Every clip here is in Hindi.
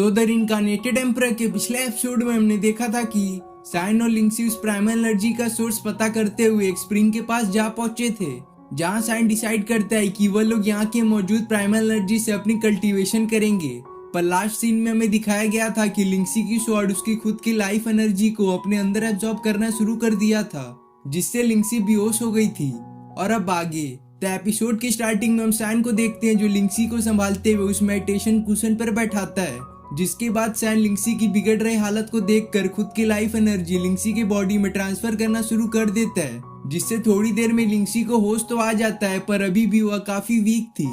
तो द रिनकार्नेटेड एम्परर के पिछले एपिसोड में हमने देखा था कि साइन और लिंक्सी उस प्राइमल एनर्जी का सोर्स पता करते हुए एक स्प्रिंग के पास जा पहुंचे थे, जहां साइन डिसाइड करता है कि वह लोग यहाँ के मौजूद प्राइमल एनर्जी से अपनी कल्टीवेशन करेंगे। पर लास्ट सीन में हमें दिखाया गया था कि लिंक्सी की स्वॉर्ड उसकी खुद की लाइफ एनर्जी को अपने अंदर एब्जॉर्ब करना शुरू कर दिया था, जिससे लिंक्सी बेहोश हो गई थी। और अब आगे तो एपिसोड की स्टार्टिंग में हम साइन को देखते हैं जो लिंक्सी को संभालते हुए उस मेडिटेशन कुशन पर बैठाता है, जिसके बाद सैन लिंक्सी की बिगड़ रही हालत को देखकर खुद की लाइफ एनर्जी लिंक्सी की बॉडी में ट्रांसफर करना शुरू कर देता है, जिससे थोड़ी देर में लिंक्सी को होश तो आ जाता है, पर अभी भी वह काफी वीक थी।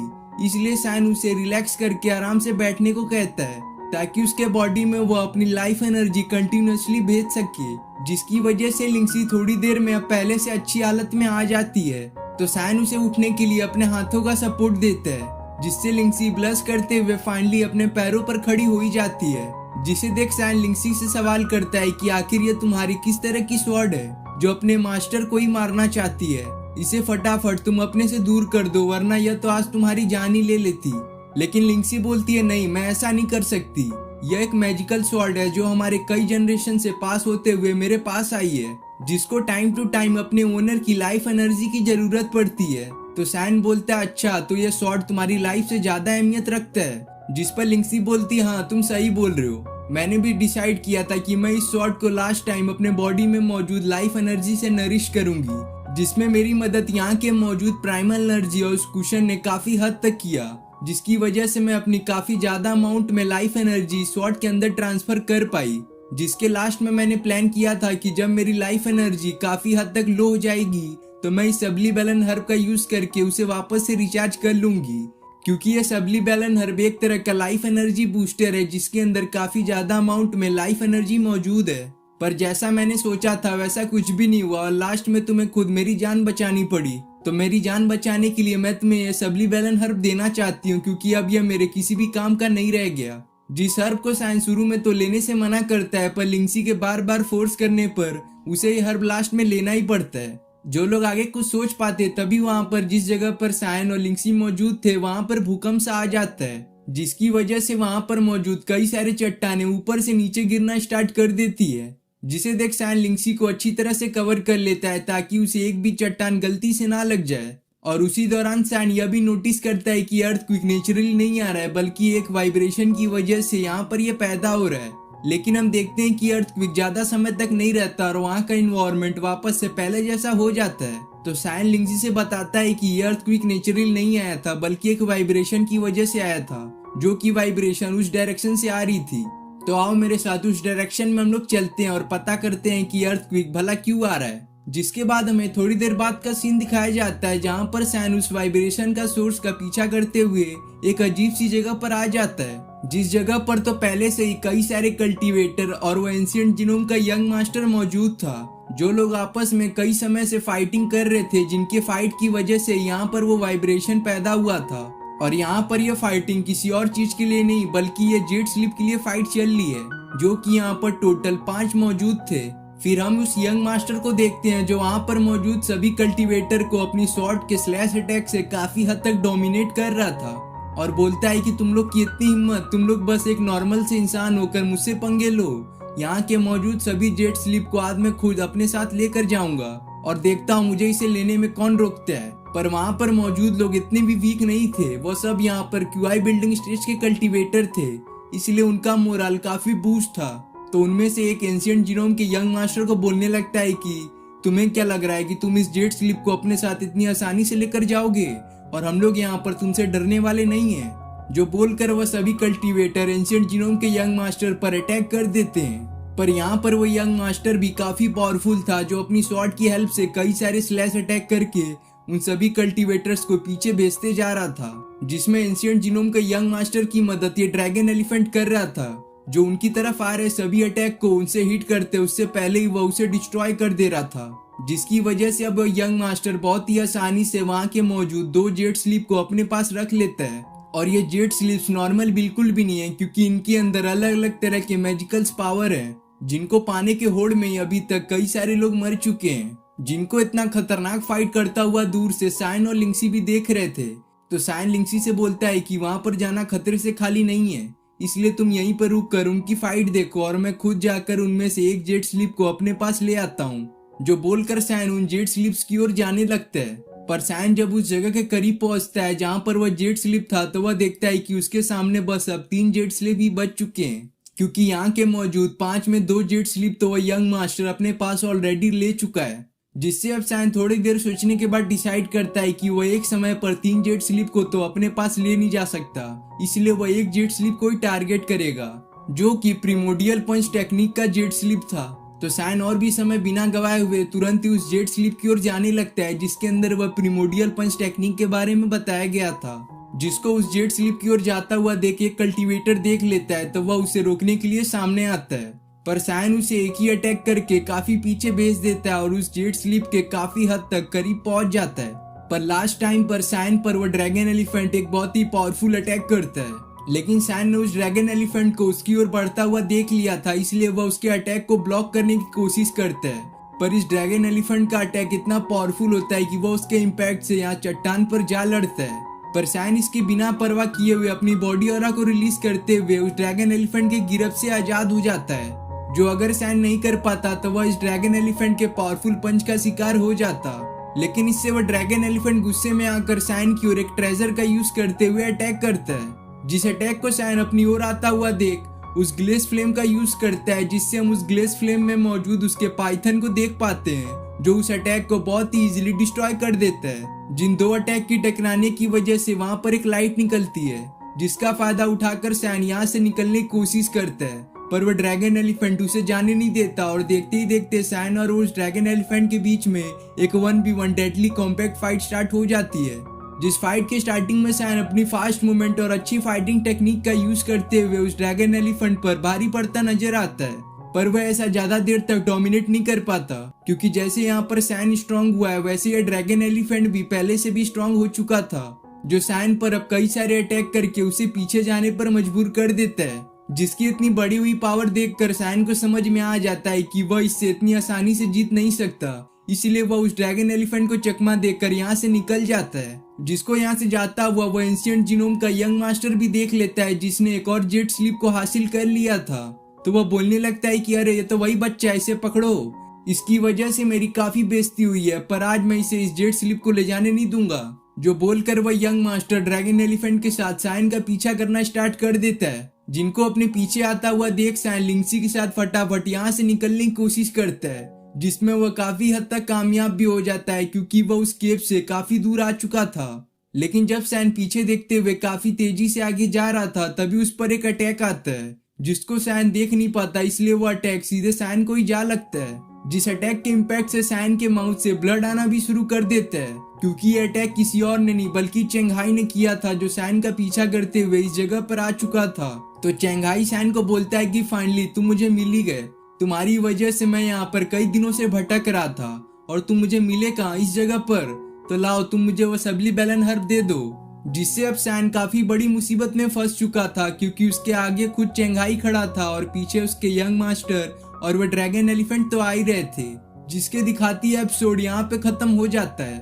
इसलिए सैन उसे रिलैक्स करके आराम से बैठने को कहता है ताकि उसके बॉडी में वह अपनी लाइफ एनर्जी कंटिन्यूअसली भेज सके, जिसकी वजह से लिंक्सी थोड़ी देर में अब पहले से अच्छी हालत में आ जाती है। तो सैन उसे उठने के लिए अपने हाथों का सपोर्ट देता है, जिससे लिंक्सी ब्लश करते हुए फाइनली अपने पैरों पर खड़ी हो ही जाती है। जिसे देख सैन लिंक्सी से सवाल करता है कि आखिर ये तुम्हारी किस तरह की स्वॉर्ड है जो अपने मास्टर को ही मारना चाहती है। इसे फटाफट तुम अपने से दूर कर दो, वरना यह तो आज तुम्हारी जान ही ले लेती। लेकिन लिंक्सी बोलती है नहीं, मैं ऐसा नहीं कर सकती। यह एक मैजिकल स्वॉर्ड है जो हमारे कई जनरेशन से पास होते हुए मेरे पास आई है, जिसको टाइम टू टाइम अपने ओनर की लाइफ एनर्जी की जरूरत पड़ती है। तो सैन बोलता है अच्छा, तो ये स्वॉर्ड तुम्हारी लाइफ से ज्यादा अहमियत रखता है। जिस पर लिंक्सी बोलती है हाँ तुम सही बोल रहे हो, मैंने भी डिसाइड किया था कि मैं इस स्वॉर्ड को लास्ट टाइम अपने बॉडी में मौजूद लाइफ एनर्जी से नरिश करूंगी, जिसमें मेरी मदद यहाँ के मौजूद प्राइमल एनर्जी और उस कुशन ने काफी हद तक किया, जिसकी वजह से मैं अपनी काफी ज्यादा अमाउंट में लाइफ एनर्जी स्वॉर्ड के अंदर ट्रांसफर कर पाई। जिसके लास्ट में मैंने प्लान किया था कि जब मेरी लाइफ एनर्जी काफी हद तक लो हो जाएगी तो मैं इस सबली बैलन हर्ब का यूज करके उसे वापस से रिचार्ज कर लूंगी, क्योंकि ये सबली बैलन हर्ब एक तरह का लाइफ एनर्जी बूस्टर है जिसके अंदर काफी ज्यादा अमाउंट में लाइफ एनर्जी मौजूद है। पर जैसा मैंने सोचा था वैसा कुछ भी नहीं हुआ और लास्ट में तुम्हें खुद मेरी जान बचानी पड़ी। तो मेरी जान बचाने के लिए मैं तुम्हें यह सबली बैलन हर्ब देना चाहती हूँ, क्योंकि अब यह मेरे किसी भी काम का नहीं रह गया। जिस हर्ब को साइन शुरू में तो लेने से मना करता है, पर लिंक्सी के बार बार फोर्स करने पर उसे यह हर्ब लास्ट में लेना ही पड़ता है। जो लोग आगे कुछ सोच पाते तभी वहां पर जिस जगह पर साइन और लिंक्सी मौजूद थे वहां पर भूकंप सा आ जाता है, जिसकी वजह से वहां पर मौजूद कई सारे चट्टानें ऊपर से नीचे गिरना स्टार्ट कर देती है। जिसे देख साइन लिंक्सी को अच्छी तरह से कवर कर लेता है ताकि उसे एक भी चट्टान गलती से ना लग जाए। और उसी दौरान सैन यह भी नोटिस करता है कि अर्थक्वेक नेचुरली नहीं आ रहा है, बल्कि एक वाइब्रेशन की वजह से यहाँ पर यह पैदा हो रहा है। लेकिन हम देखते हैं कि अर्थक्वेक ज्यादा समय तक नहीं रहता और वहाँ का इन्वायरमेंट वापस से पहले जैसा हो जाता है। तो सैन लिंक्सी से बताता है कि यह अर्थक्वेक नेचुरली नहीं आया था, बल्कि एक वाइब्रेशन की वजह से आया था, जो कि वाइब्रेशन उस डायरेक्शन से आ रही थी। तो आओ मेरे साथ उस डायरेक्शन में हम लोग चलते हैं और पता करते हैं कि अर्थक्वेक भला क्यों आ रहा है। जिसके बाद हमें थोड़ी देर बाद का सीन दिखाया जाता है जहाँ पर सैन उस वाइब्रेशन का सोर्स का पीछा करते हुए एक अजीब सी जगह पर आ जाता है, जिस जगह पर तो पहले से ही कई सारे कल्टीवेटर और वो एंशिएंट जीनोम का यंग मास्टर मौजूद था, जो लोग आपस में कई समय से फाइटिंग कर रहे थे, जिनके फाइट की वजह से यहाँ पर वो वाइब्रेशन पैदा हुआ था। और यहाँ पर यह फाइटिंग किसी और चीज के लिए नहीं बल्कि ये जेट स्लिप के लिए फाइट चल रही है, जो कि यहाँ पर टोटल 5 मौजूद थे। फिर हम उस यंग मास्टर को देखते हैं जो वहाँ पर मौजूद सभी कल्टीवेटर को अपनी स्वॉर्ड के स्लैश अटैक से काफी हद तक डोमिनेट कर रहा था और बोलता है कि तुम लोग की इतनी हिम्मत, तुम लोग बस एक नॉर्मल से इंसान होकर मुझसे पंगे लो। यहाँ के मौजूद सभी जेट स्लिप को आज मैं खुद अपने साथ लेकर जाऊंगा और देखता हूँ मुझे इसे लेने में कौन रोकता है। पर वहाँ पर मौजूद लोग इतने भी वीक नहीं थे, वो सब यहाँ पर क्यूआई बिल्डिंग स्टेज के कल्टीवेटर थे, इसलिए उनका मोरल काफी बूस्ट था। तो उनमें से एक एंशिएंट जीनोम के यंग मास्टर को बोलने लगता है कि तुम्हें क्या लग रहा है कि तुम इस जेट स्लिप को अपने साथ इतनी आसानी से लेकर जाओगे, और हम लोग यहाँ पर तुमसे डरने वाले नहीं हैं। जो बोलकर वह सभी कल्टीवेटर एंशिएंट जीनोम के यंग मास्टर पर अटैक कर देते हैं। पर यहाँ पर वो यंग मास्टर भी काफी पावरफुल था, जो अपनी स्वॉर्ड की हेल्प से कई सारे स्लैश अटैक करके उन सभी कल्टीवेटर्स को पीछे भेजते जा रहा था, जिसमें एंशिएंट जीनोम के यंग मास्टर की मदद ये ड्रैगन एलिफेंट कर रहा था, जो उनकी तरफ आ रहे सभी अटैक को उनसे हिट करते उससे पहले ही वह उसे डिस्ट्रॉय कर दे रहा था। जिसकी वजह से अब यंग मास्टर बहुत ही आसानी से वहाँ के मौजूद 2 जेट स्लीप को अपने पास रख लेता है। और ये जेट स्लीप्स नॉर्मल बिल्कुल भी नहीं है, क्योंकि इनके अंदर अलग अलग तरह के मैजिकल्स पावर है, जिनको पाने के होड़ में ही अभी तक कई सारे लोग मर चुके हैं, जिनको इतना खतरनाक फाइट करता हुआ दूर से साइन और लिंक्सी भी देख रहे थे। तो साइन लिंक्सी से बोलता है कि वहां पर जाना खतरे से खाली नहीं है, इसलिए तुम यहीं पर रुक कर उनकी फाइट देखो और मैं खुद जाकर उनमें से एक जेट स्लीप को अपने पास ले आता हूँ। जो बोलकर सैन उन जेट स्लीप्स की ओर जाने लगता है। पर सैन जब उस जगह के करीब पहुंचता है जहां पर वह जेट स्लीप था, तो वह देखता है कि उसके सामने बस अब 3 जेट स्लीप ही बच चुके हैं, क्योंकि यहाँ के मौजूद 5 में 2 जेट स्लीप तो वह यंग मास्टर अपने पास ऑलरेडी ले चुका है। जिससे अब सैन थोड़ी देर सोचने के बाद डिसाइड करता है कि वह एक समय पर 3 जेट स्लीप को तो अपने पास ले नहीं जा सकता, इसलिए वह एक जेट स्लीप को ही टारगेट करेगा, जो कि प्रिमोडियल पंच टेक्निक का जेट स्लीप था। तो सैन और भी समय बिना गवाए हुए तुरंत ही उस जेट स्लीप की ओर जाने लगता है, जिसके अंदर वह प्रिमोडियल पंच टेक्निक के बारे में बताया गया था। जिसको उस जेट स्लीप की ओर जाता हुआ देख एक कल्टीवेटर देख लेता है, तो वह उसे रोकने के लिए सामने आता है। पर सैन उसे एक ही अटैक करके काफी पीछे भेज देता है और उस जेट स्लीप के काफी हद तक करीब पहुंच जाता है। पर लास्ट टाइम पर सैन पर वह ड्रैगन एलिफेंट एक बहुत ही पावरफुल अटैक करता है, लेकिन सैन ने उस ड्रैगन एलिफेंट को उसकी ओर बढ़ता हुआ देख लिया था, इसलिए वह उसके अटैक को ब्लॉक करने की कोशिश करता है। पर इस ड्रैगन एलिफेंट का अटैक इतना पावरफुल होता है कि वह उसके इम्पैक्ट से यहाँ चट्टान पर जा लड़ता है। पर सैन इसकी बिना परवाह किए हुए अपनी बॉडी ऑरा को रिलीज करते हुए उस ड्रैगन एलिफेंट के गिरफ्त से आजाद हो जाता है, जो अगर सैन नहीं कर पाता तो वह इस ड्रैगन एलिफेंट के पावरफुल पंच का शिकार हो जाता। लेकिन इससे वह ड्रैगन एलिफेंट गुस्से में आकर सैन की ओर एक ट्रेजर का यूज करते हुए अटैक करता है, जिस अटैक को सैन अपनी ओर आता हुआ देख उस ग्लेस फ्लेम का यूज करता है, जिससे हम उस ग्लेस फ्लेम में मौजूद उसके पाइथन को देख पाते हैं, जो उस अटैक को बहुत ही इजीली डिस्ट्रॉय कर देता है। जिन 2 अटैक की टकराने की वजह से वहां पर एक लाइट निकलती है, जिसका फायदा उठाकर सैन यहाँ से निकलने की कोशिश करता है, पर वह ड्रैगन एलिफेंट उसे जाने नहीं देता और देखते ही देखते सैन और उस ड्रैगन एलिफेंट के बीच में एक 1v1 deadly compact fight start हो जाती है। जिस फाइट के स्टार्टिंग में सैन अपनी फास्ट मूवमेंट और अच्छी फाइटिंग टेक्निक का यूज करते हुए उस ड्रैगन एलिफेंट पर भारी पड़ता नजर आता है, पर वह ऐसा ज्यादा देर तक डोमिनेट नहीं कर पाता, क्योंकि जैसे यहाँ पर सैन स्ट्रांग हुआ है वैसे ये ड्रैगन एलिफेंट भी पहले से भी स्ट्रांग हो चुका था, जो सैन पर अब कई सारे अटैक करके उसे पीछे जाने पर मजबूर कर देता है। जिसकी इतनी बढ़ी हुई पावर देखकर सैन को समझ में आ जाता है कि वह इससे इतनी आसानी से जीत नहीं सकता, इसलिए वह उस ड्रैगन एलिफेंट को चकमा देकर यहाँ से निकल जाता है। जिसको यहाँ से जाता हुआ वह एंशिएंट जीनोम का यंग मास्टर भी देख लेता है, जिसने एक और जेट स्लीप को हासिल कर लिया था। तो वह बोलने लगता है कि अरे ये तो वही बच्चा है, इसे पकड़ो, इसकी वजह से मेरी काफी बेइज्जती हुई है, पर आज मैं इसे इस जेट स्लीप को ले जाने नहीं दूंगा। जो बोलकर वह यंग मास्टर ड्रैगन एलिफेंट के साथ सैन का पीछा करना स्टार्ट कर देता है, जिनको अपने पीछे आता हुआ देख सैन लिंक्सी के साथ फटाफट यहाँ से निकलने की कोशिश करता है, जिसमें वह काफी हद तक कामयाब भी हो जाता है, क्योंकि वह उस केव से काफी दूर आ चुका था। लेकिन जब सैन पीछे देखते हुए काफी तेजी से आगे जा रहा था, तभी उस पर एक अटैक आता है, जिसको सैन देख नहीं पाता, इसलिए वो अटैक सीधे सैन को ही जा लगता है। जिस अटैक के इम्पैक्ट से सैन के माउथ से ब्लड आना भी शुरू कर देता है, क्योंकि ये अटैक किसी और ने नहीं बल्कि चेंगहाई ने किया था, जो सैन का पीछा करते हुए इस जगह पर आ चुका था। तो चेंगहाई सैन को बोलता है कि फाइनली तुम मुझे मिल ही गए, तुम्हारी वजह से मैं यहाँ पर कई दिनों से भटक रहा था और तुम मुझे मिले कहाँ, इस जगह पर, तो लाओ तुम मुझे वो सबली बैलन हर्ब दे दो। जिससे अब सैन काफी बड़ी मुसीबत में फंस चुका था, क्योंकि उसके आगे खुद चेंगहाई खड़ा था और पीछे उसके यंग मास्टर और वह ड्रैगन एलिफेंट तो आ ही रहे थे। जिसके दिखाती एपिसोड यहाँ पे खत्म हो जाता है।